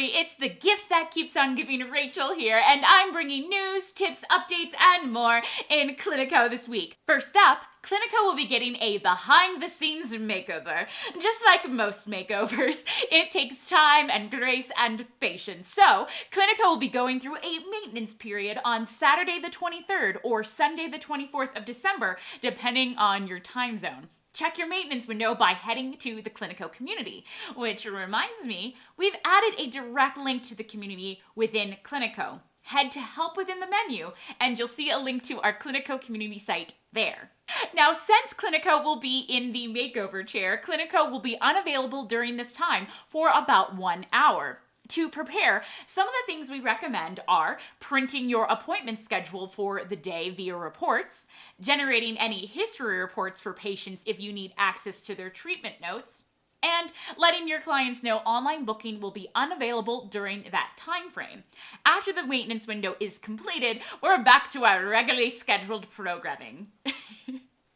family, it's the gift that keeps on giving, Rachel here, and I'm bringing news, tips, updates, and more in Clinico this week. First up, Clinico will be getting a behind-the-scenes makeover. Just like most makeovers, it takes time and grace and patience. So, Clinico will be going through a maintenance period on Saturday the 23rd or Sunday the 24th of December, depending on your time zone. Check your maintenance window by heading to the Clinico community, which reminds me, we've added a direct link to the community within Clinico. Head to help within the menu, and you'll see a link to our Clinico community site there. Now, since Clinico will be in the makeover chair, Clinico will be unavailable during this time for about 1 hour. To prepare, some of the things we recommend are printing your appointment schedule for the day via reports, generating any history reports for patients if you need access to their treatment notes, and letting your clients know online booking will be unavailable during that time frame. After the maintenance window is completed, we're back to our regularly scheduled programming.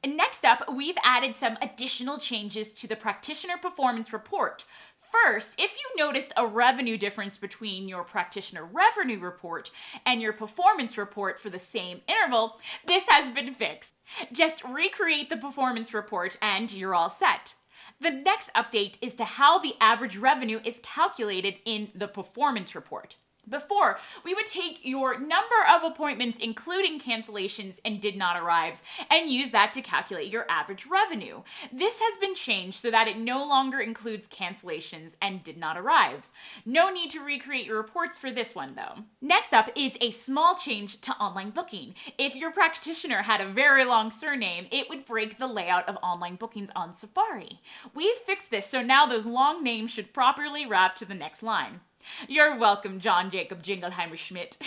Next up, we've added some additional changes to the practitioner performance report. First, if you noticed a revenue difference between your practitioner revenue report and your performance report for the same interval, this has been fixed. Just recreate the performance report and you're all set. The next update is to how the average revenue is calculated in the performance report. Before, we would take your number of appointments, including cancellations and did not arrives, and use that to calculate your average revenue. This has been changed so that it no longer includes cancellations and did not arrives. No need to recreate your reports for this one, though. Next up is a small change to online booking. If your practitioner had a very long surname, it would break the layout of online bookings on Safari. We've fixed this, so now those long names should properly wrap to the next line. You're welcome, John Jacob Jingleheimer Schmidt.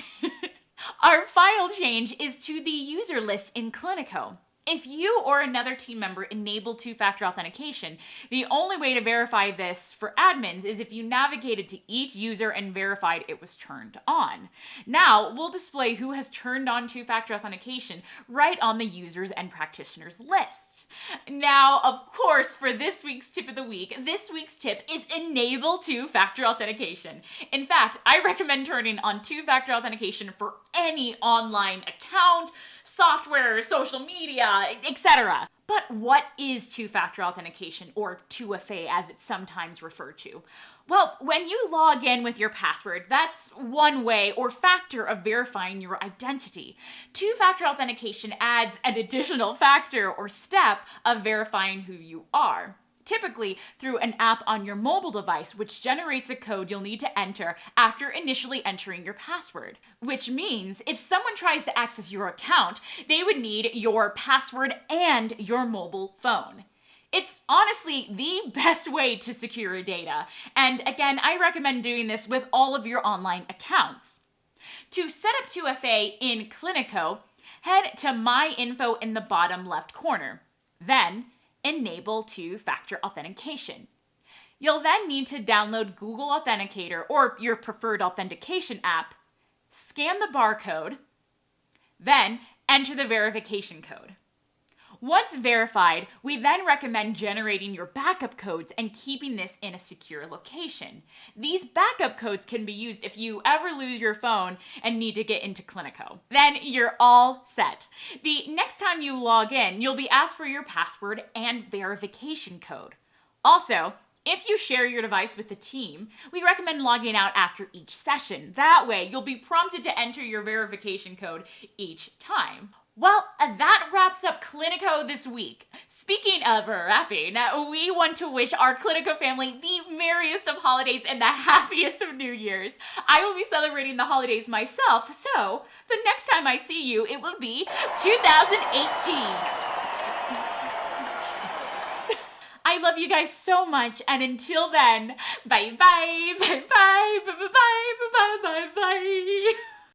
Our final change is to the user list in Clinico. If you or another team member enable two-factor authentication, the only way to verify this for admins is if you navigated to each user and verified it was turned on. Now, we'll display who has turned on two-factor authentication right on the users and practitioners list. Now, of course, for this week's tip of the week, this week's tip is enable two-factor authentication. In fact, I recommend turning on two-factor authentication for any online account, software, social media, etc. But what is two-factor authentication, or 2FA as it's sometimes referred to? Well, when you log in with your password, that's one way or factor of verifying your identity. Two-factor authentication adds an additional factor or step of verifying who you are. Typically through an app on your mobile device, which generates a code you'll need to enter after initially entering your password. Which means if someone tries to access your account, they would need your password and your mobile phone. It's honestly the best way to secure your data. And again, I recommend doing this with all of your online accounts. To set up 2FA in Clinico, head to My Info in the bottom left corner. Then, enable two-factor authentication. You'll then need to download Google Authenticator or your preferred authentication app, scan the barcode, then enter the verification code. Once verified, we then recommend generating your backup codes and keeping this in a secure location. These backup codes can be used if you ever lose your phone and need to get into Clinico. Then you're all set. The next time you log in, you'll be asked for your password and verification code. Also, if you share your device with the team, we recommend logging out after each session. That way, you'll be prompted to enter your verification code each time. Well, that wraps up Clinico this week. Speaking of wrapping, we want to wish our Clinico family the merriest of holidays and the happiest of New Year's. I will be celebrating the holidays myself, so the next time I see you, it will be 2018. I love you guys so much, and until then, bye-bye, bye-bye, bye-bye, bye-bye, bye-bye.